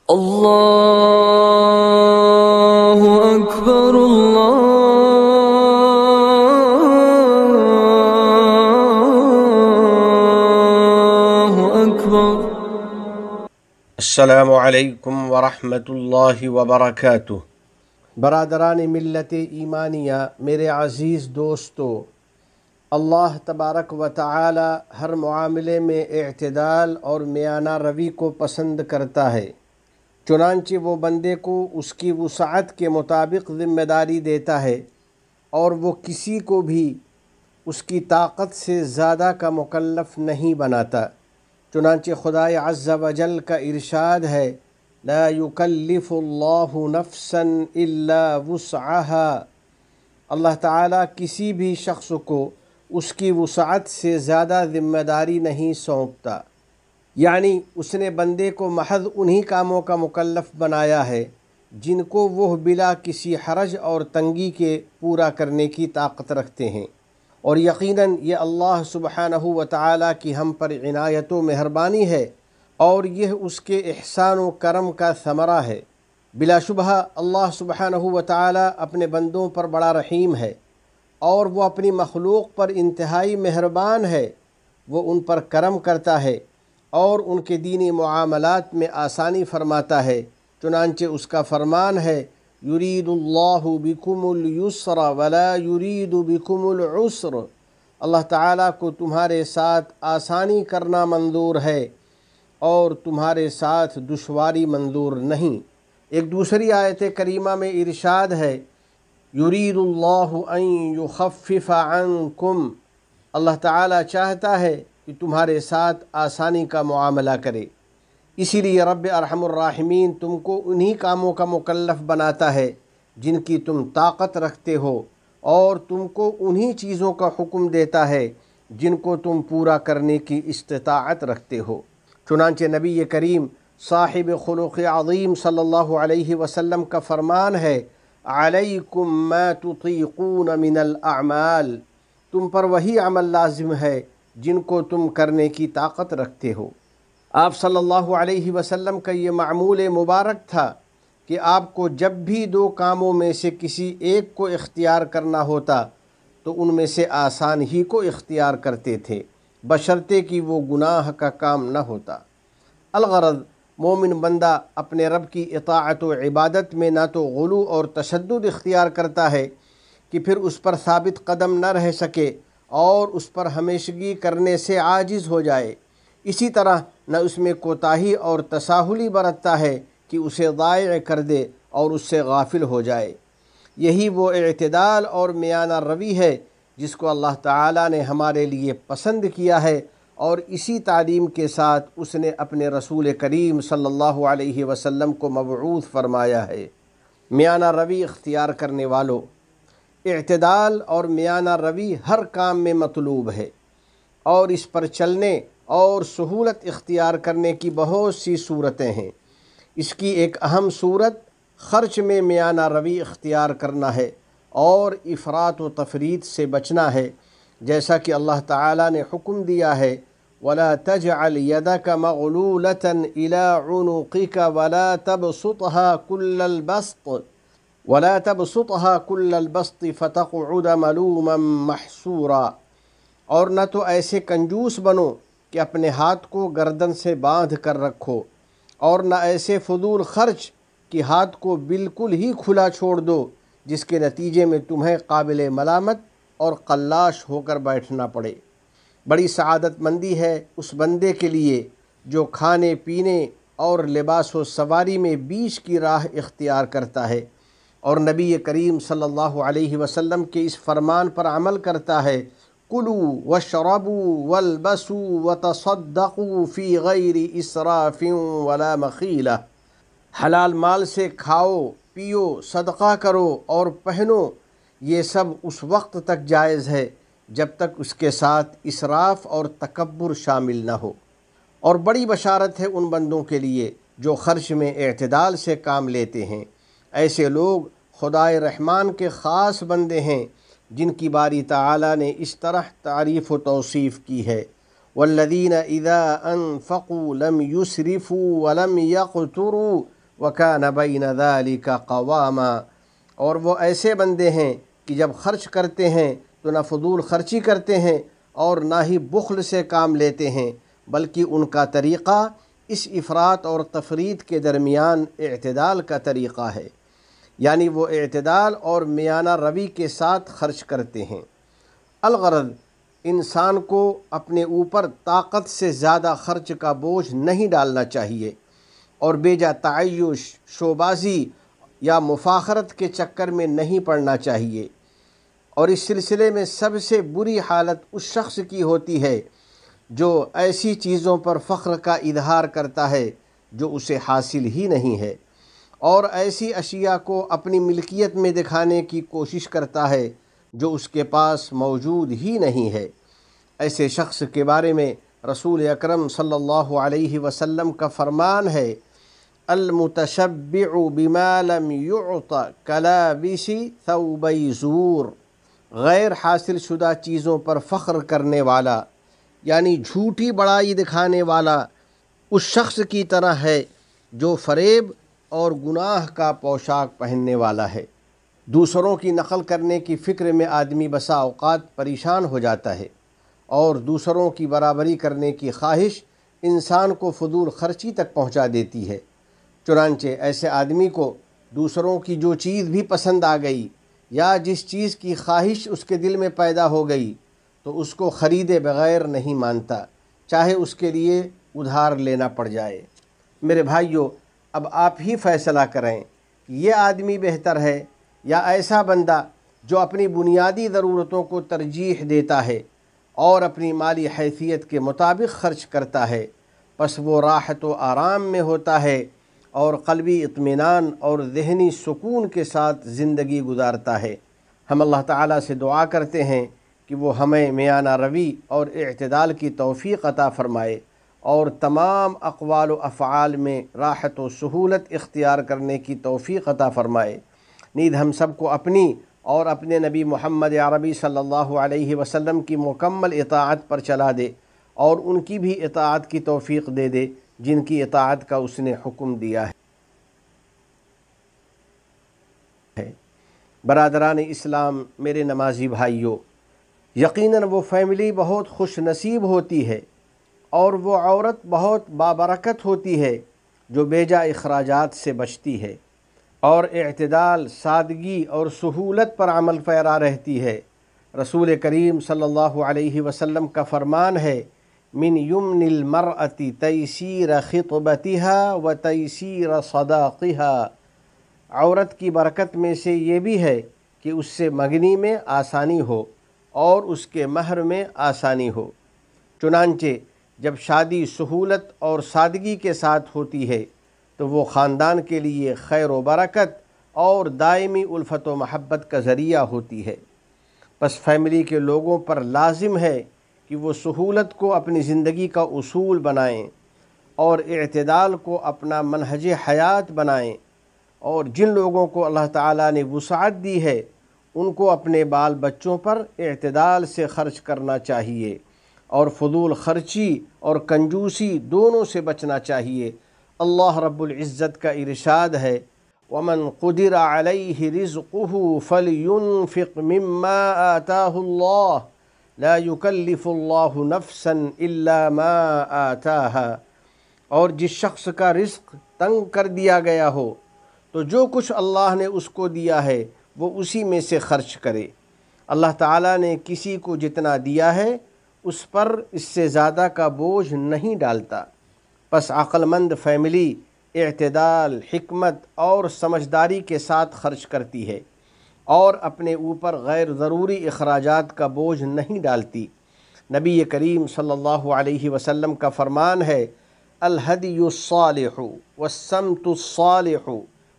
اللہ اکبر اللہ اکبر۔ السلام علیکم ورحمۃ اللہ وبرکاتہ۔ برادران ملت ایمانیہ، میرے عزیز دوستو، اللہ تبارک و تعالی ہر معاملے میں اعتدال اور میانہ روی کو پسند کرتا ہے، چنانچہ وہ بندے کو اس کی وسعت کے مطابق ذمہ داری دیتا ہے اور وہ کسی کو بھی اس کی طاقت سے زیادہ کا مکلف نہیں بناتا۔ چنانچہ خدائے عز و جل کا ارشاد ہے، لا یکلف اللہ نفسا الا وسعها۔ اللہ تعالیٰ کسی بھی شخص کو اس کی وسعت سے زیادہ ذمہ داری نہیں سونپتا، یعنی اس نے بندے کو محض انہی کاموں کا مکلف بنایا ہے جن کو وہ بلا کسی حرج اور تنگی کے پورا کرنے کی طاقت رکھتے ہیں، اور یقیناً یہ اللہ سبحانہ و تعالیٰ کی ہم پر عنایت و مہربانی ہے اور یہ اس کے احسان و کرم کا ثمرہ ہے۔ بلا شبہ اللہ سبحانہ و تعالیٰ اپنے بندوں پر بڑا رحیم ہے اور وہ اپنی مخلوق پر انتہائی مہربان ہے۔ وہ ان پر کرم کرتا ہے اور ان کے دینی معاملات میں آسانی فرماتا ہے، چنانچہ اس کا فرمان ہے، یرید اللہ بکم الیسر ولا یرید بکم العسر۔ اللہ تعالیٰ کو تمہارے ساتھ آسانی کرنا منظور ہے اور تمہارے ساتھ دشواری منظور نہیں۔ ایک دوسری آیت کریمہ میں ارشاد ہے، یرید اللہ ان یخفف عنکم۔ اللہ تعالیٰ چاہتا ہے کہ تمہارے ساتھ آسانی کا معاملہ کرے، اسی لیے رب ارحم الراحمین تم کو انہی کاموں کا مکلف بناتا ہے جن کی تم طاقت رکھتے ہو، اور تم کو انہی چیزوں کا حکم دیتا ہے جن کو تم پورا کرنے کی استطاعت رکھتے ہو۔ چنانچہ نبی کریم صاحب خلق عظیم صلی اللہ علیہ وسلم کا فرمان ہے، علیکم ما تطیقون من الاعمال۔ تم پر وہی عمل لازم ہے جن کو تم کرنے کی طاقت رکھتے ہو۔ آپ صلی اللہ علیہ وسلم کا یہ معمول مبارک تھا کہ آپ کو جب بھی دو کاموں میں سے کسی ایک کو اختیار کرنا ہوتا تو ان میں سے آسان ہی کو اختیار کرتے تھے، بشرطے کہ وہ گناہ کا کام نہ ہوتا۔ الغرض مومن بندہ اپنے رب کی اطاعت و عبادت میں نہ تو غلو اور تشدد اختیار کرتا ہے کہ پھر اس پر ثابت قدم نہ رہ سکے اور اس پر ہمیشگی کرنے سے عاجز ہو جائے، اسی طرح نہ اس میں کوتاہی اور تساہلی برتتا ہے کہ اسے ضائع کر دے اور اس سے غافل ہو جائے۔ یہی وہ اعتدال اور میانہ روی ہے جس کو اللہ تعالیٰ نے ہمارے لیے پسند کیا ہے، اور اسی تعلیم کے ساتھ اس نے اپنے رسول کریم صلی اللہ علیہ وسلم کو مبعوث فرمایا ہے۔ میانہ روی اختیار کرنے والوں، اعتدال اور میانہ روی ہر کام میں مطلوب ہے، اور اس پر چلنے اور سہولت اختیار کرنے کی بہت سی صورتیں ہیں۔ اس کی ایک اہم صورت خرچ میں میانہ روی اختیار کرنا ہے اور افراط و تفریط سے بچنا ہے، جیسا کہ اللہ تعالیٰ نے حکم دیا ہے، وَلَا تَجْعَلْ يَدَكَ مَغْلُولَةً إِلَىٰ عُنُقِكَ وَلَا تَبْسُطْهَا كُلَّ الْبَسْطِ فَتَقْعُدَ مَلُومًا مَحْسُورًا۔ اور نہ تو ایسے کنجوس بنو کہ اپنے ہاتھ کو گردن سے باندھ کر رکھو، اور نہ ایسے فضول خرچ کہ ہاتھ کو بالکل ہی کھلا چھوڑ دو، جس کے نتیجے میں تمہیں قابل ملامت اور قلاش ہو کر بیٹھنا پڑے۔ بڑی سعادت مندی ہے اس بندے کے لیے جو کھانے پینے اور لباس و سواری میں بیچ کی راہ اختیار کرتا ہے اور نبی کریم صلی اللہ علیہ وسلم کے اس فرمان پر عمل کرتا ہے، کُلُوا واشربوا والبسوا وتصدقوا فی غیر اسراف ولا مخیلہ۔ حلال مال سے کھاؤ، پیو، صدقہ کرو اور پہنو، یہ سب اس وقت تک جائز ہے جب تک اس کے ساتھ اسراف اور تکبر شامل نہ ہو۔ اور بڑی بشارت ہے ان بندوں کے لیے جو خرچ میں اعتدال سے کام لیتے ہیں۔ ایسے لوگ خدائے رحمان کے خاص بندے ہیں جن کی باری تعالیٰ نے اس طرح تعریف و توصیف کی ہے، والذین اذا انفقوا لم یسرفوا ولم یقتروا وَكَانَ بَيْنَ ذَلِكَ قَوَامًا، اور وہ ایسے بندے ہیں کہ جب خرچ کرتے ہیں تو نہ فضول خرچی کرتے ہیں اور نہ ہی بخل سے کام لیتے ہیں، بلکہ ان کا طریقہ اس افراط اور تفریط کے درمیان اعتدال کا طریقہ ہے، یعنی وہ اعتدال اور میانہ روی کے ساتھ خرچ کرتے ہیں۔ الغرض انسان کو اپنے اوپر طاقت سے زیادہ خرچ کا بوجھ نہیں ڈالنا چاہیے اور بیجا تعیش، شوبازی یا مفاخرت کے چکر میں نہیں پڑنا چاہیے، اور اس سلسلے میں سب سے بری حالت اس شخص کی ہوتی ہے جو ایسی چیزوں پر فخر کا اظہار کرتا ہے جو اسے حاصل ہی نہیں ہے، اور ایسی اشیاء کو اپنی ملکیت میں دکھانے کی کوشش کرتا ہے جو اس کے پاس موجود ہی نہیں ہے۔ ایسے شخص کے بارے میں رسول اکرم صلی اللہ علیہ وسلم کا فرمان ہے، المتشبع بما لم يعط كلابس ثوبي زور، غیر حاصل شدہ چیزوں پر فخر کرنے والا یعنی جھوٹی بڑائی دکھانے والا اس شخص کی طرح ہے جو فریب اور گناہ کا پوشاک پہننے والا ہے۔ دوسروں کی نقل کرنے کی فکر میں آدمی بسا اوقات پریشان ہو جاتا ہے، اور دوسروں کی برابری کرنے کی خواہش انسان کو فضول خرچی تک پہنچا دیتی ہے۔ چنانچہ ایسے آدمی کو دوسروں کی جو چیز بھی پسند آ گئی یا جس چیز کی خواہش اس کے دل میں پیدا ہو گئی تو اس کو خریدے بغیر نہیں مانتا، چاہے اس کے لیے ادھار لینا پڑ جائے۔ میرے بھائیو، اب آپ ہی فیصلہ کریں کہ یہ آدمی بہتر ہے یا ایسا بندہ جو اپنی بنیادی ضرورتوں کو ترجیح دیتا ہے اور اپنی مالی حیثیت کے مطابق خرچ کرتا ہے، پس وہ راحت و آرام میں ہوتا ہے اور قلبی اطمینان اور ذہنی سکون کے ساتھ زندگی گزارتا ہے۔ ہم اللہ تعالیٰ سے دعا کرتے ہیں کہ وہ ہمیں میانہ روی اور اعتدال کی توفیق عطا فرمائے اور تمام اقوال و افعال میں راحت و سہولت اختیار کرنے کی توفیق عطا فرمائے۔ نیز ہم سب کو اپنی اور اپنے نبی محمد عربی صلی اللہ علیہ وسلم کی مکمل اطاعت پر چلا دے اور ان کی بھی اطاعت کی توفیق دے دے جن کی اطاعت کا اس نے حکم دیا ہے۔ برادران اسلام، میرے نمازی بھائیوں، یقیناً وہ فیملی بہت خوش نصیب ہوتی ہے اور وہ عورت بہت بابرکت ہوتی ہے جو بیجا اخراجات سے بچتی ہے اور اعتدال، سادگی اور سہولت پر عمل پیرا رہتی ہے۔ رسول کریم صلی اللہ علیہ وسلم کا فرمان ہے، من یمن المرأة تیسیر خطبتها و تیسیر صداقها، عورت کی برکت میں سے یہ بھی ہے کہ اس سے منگنی میں آسانی ہو اور اس کے مہر میں آسانی ہو۔ چنانچہ جب شادی سہولت اور سادگی کے ساتھ ہوتی ہے تو وہ خاندان کے لیے خیر و برکت اور دائمی الفت و محبت کا ذریعہ ہوتی ہے۔ پس فیملی کے لوگوں پر لازم ہے کہ وہ سہولت کو اپنی زندگی کا اصول بنائیں اور اعتدال کو اپنا منہج حیات بنائیں، اور جن لوگوں کو اللہ تعالیٰ نے وسعت دی ہے ان کو اپنے بال بچوں پر اعتدال سے خرچ کرنا چاہیے اور فضول خرچی اور کنجوسی دونوں سے بچنا چاہیے۔ اللہ رب العزت کا ارشاد ہے، وَمَنْ قُدِرَ عَلَيْهِ رِزْقُهُ فَلْيُنْفِقْ مِمَّا آتَاهُ اللَّهُ لَا يُكَلِّفُ اللَّهُ نَفْسًا إِلَّا مَا آتَاهَا، اور جس شخص کا رزق تنگ کر دیا گیا ہو تو جو کچھ اللہ نے اس کو دیا ہے وہ اسی میں سے خرچ کرے۔ اللہ تعالیٰ نے کسی کو جتنا دیا ہے اس پر اس سے زیادہ کا بوجھ نہیں ڈالتا۔ پس عقل مند فیملی اعتدال، حکمت اور سمجھداری کے ساتھ خرچ کرتی ہے اور اپنے اوپر غیر ضروری اخراجات کا بوجھ نہیں ڈالتی۔ نبی کریم صلی اللہ علیہ وسلم کا فرمان ہے، الہدی الصالح والسمت الصالح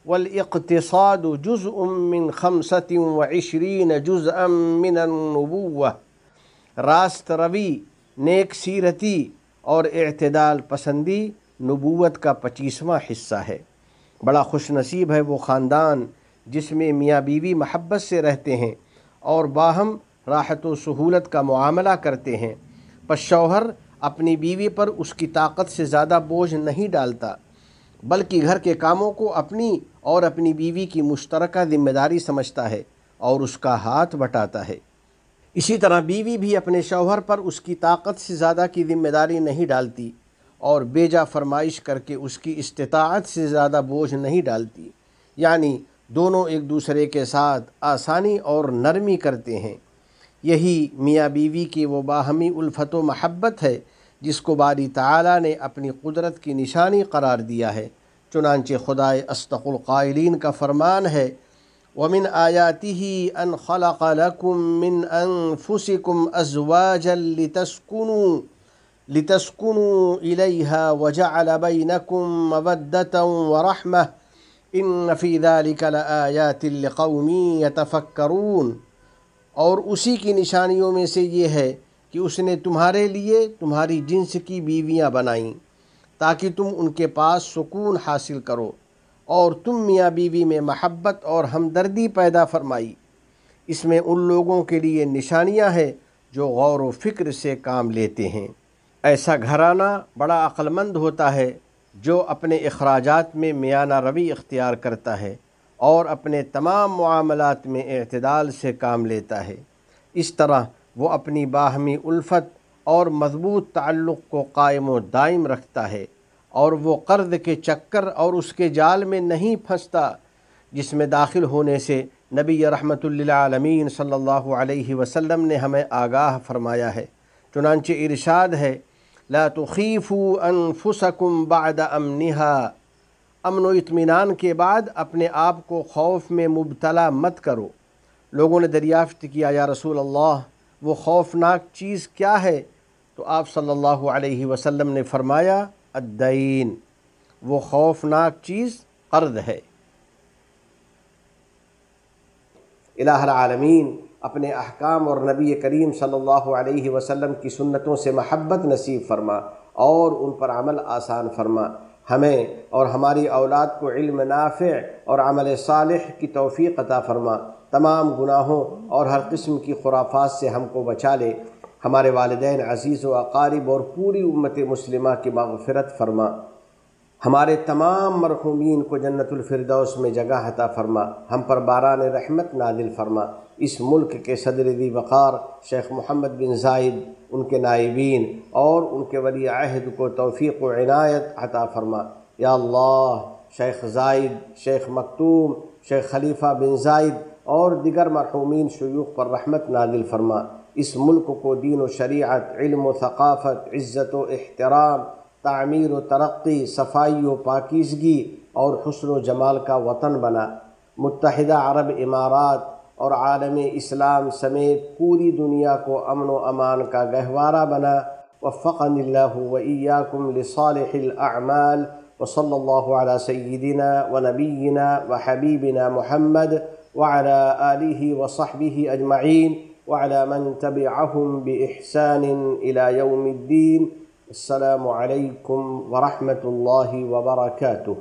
والاقتصاد جزء من 25 جزءا من النبوہ، راست روی، نیک سیرتی اور اعتدال پسندی نبوت کا 25واں حصہ ہے۔ بڑا خوش نصیب ہے وہ خاندان جس میں میاں بیوی محبت سے رہتے ہیں اور باہم راحت و سہولت کا معاملہ کرتے ہیں۔ پس شوہر اپنی بیوی پر اس کی طاقت سے زیادہ بوجھ نہیں ڈالتا بلکہ گھر کے کاموں کو اپنی اور اپنی بیوی کی مشترکہ ذمہ داری سمجھتا ہے اور اس کا ہاتھ بٹاتا ہے۔ اسی طرح بیوی بھی اپنے شوہر پر اس کی طاقت سے زیادہ کی ذمہ داری نہیں ڈالتی اور بیجا فرمائش کر کے اس کی استطاعت سے زیادہ بوجھ نہیں ڈالتی، یعنی دونوں ایک دوسرے کے ساتھ آسانی اور نرمی کرتے ہیں۔ یہی میاں بیوی کی وہ باہمی الفت و محبت ہے جس کو باری تعالیٰ نے اپنی قدرت کی نشانی قرار دیا ہے۔ چنانچہ خدائے اصدق القائلین کا فرمان ہے، وَمِنْ آيَاتِهِ أَنْ خَلَقَ لَكُم مِّنْ أَنفُسِكُمْ أَزْوَاجًا لِتَسْكُنُوا إِلَيْهَا وَجَعَلَ بَيْنَكُم مَّوَدَّةً وَرَحْمَةً إِنَّ فِي ذَلِكَ لَآيَاتٍ لِقَوْمٍ يَتَفَكَّرُونَ۔ اور اسی کی نشانیوں میں سے یہ ہے کہ اس نے تمہارے لیے تمہاری جنس کی بیویاں بنائیں تاکہ تم ان کے پاس سکون حاصل کرو، اور تم میاں بیوی میں محبت اور ہمدردی پیدا فرمائی۔ اس میں ان لوگوں کے لیے نشانیاں ہیں جو غور و فکر سے کام لیتے ہیں۔ ایسا گھرانہ بڑا عقل مند ہوتا ہے جو اپنے اخراجات میں میانہ روی اختیار کرتا ہے اور اپنے تمام معاملات میں اعتدال سے کام لیتا ہے۔ اس طرح وہ اپنی باہمی الفت اور مضبوط تعلق کو قائم و دائم رکھتا ہے، اور وہ قرض کے چکر اور اس کے جال میں نہیں پھنستا جس میں داخل ہونے سے نبی رحمت للعالمین صلی اللہ علیہ وسلم نے ہمیں آگاہ فرمایا ہے۔ چنانچہ ارشاد ہے، لا تخیفوا انفسکم بعد امنها، امن و اطمینان کے بعد اپنے آپ کو خوف میں مبتلا مت کرو۔ لوگوں نے دریافت کیا، یا رسول اللہ وہ خوفناک چیز کیا ہے؟ تو آپ صلی اللہ علیہ وسلم نے فرمایا، الدین، وہ خوفناک چیز قرض ہے۔ الہ العالمین اپنے احکام اور نبی کریم صلی اللہ علیہ وسلم کی سنتوں سے محبت نصیب فرما اور ان پر عمل آسان فرما۔ ہمیں اور ہماری اولاد کو علم نافع اور عمل صالح کی توفیق عطا فرما۔ تمام گناہوں اور ہر قسم کی خرافات سے ہم کو بچا لے۔ ہمارے والدین عزیز و اقارب اور پوری امت مسلمہ کی مغفرت فرما۔ ہمارے تمام مرحومین کو جنت الفردوس میں جگہ عطا فرما۔ ہم پر باران رحمت نازل فرما۔ اس ملک کے صدر ذی وقار شیخ محمد بن زائد، ان کے نائبین اور ان کے ولی عہد کو توفیق و عنایت عطا فرما۔ یا اللہ، شیخ زائد، شیخ مکتوم، شیخ خلیفہ بن زائد اور دیگر مرحومین شیوخ پر رحمت نازل فرما۔ اس ملک کو دین و شریعت، علم و ثقافت، عزت و احترام، تعمیر و ترقی، صفائی و پاکیزگی اور حسن و جمال کا وطن بنا۔ متحدہ عرب امارات اور عالم اسلام سمیت پوری دنیا کو امن و امان کا گہوارہ بنا۔ وفقنی اللہ و ایاکم لصالح الاعمال، وصلی اللہ علی سیدنا و نبینا و حبیبنا محمد وعلى آلہ وصحبہ اجمعین وعلى من تبعهم بإحسان إلى يوم الدين۔ السلام علیکم ورحمۃ اللہ وبرکاتہ۔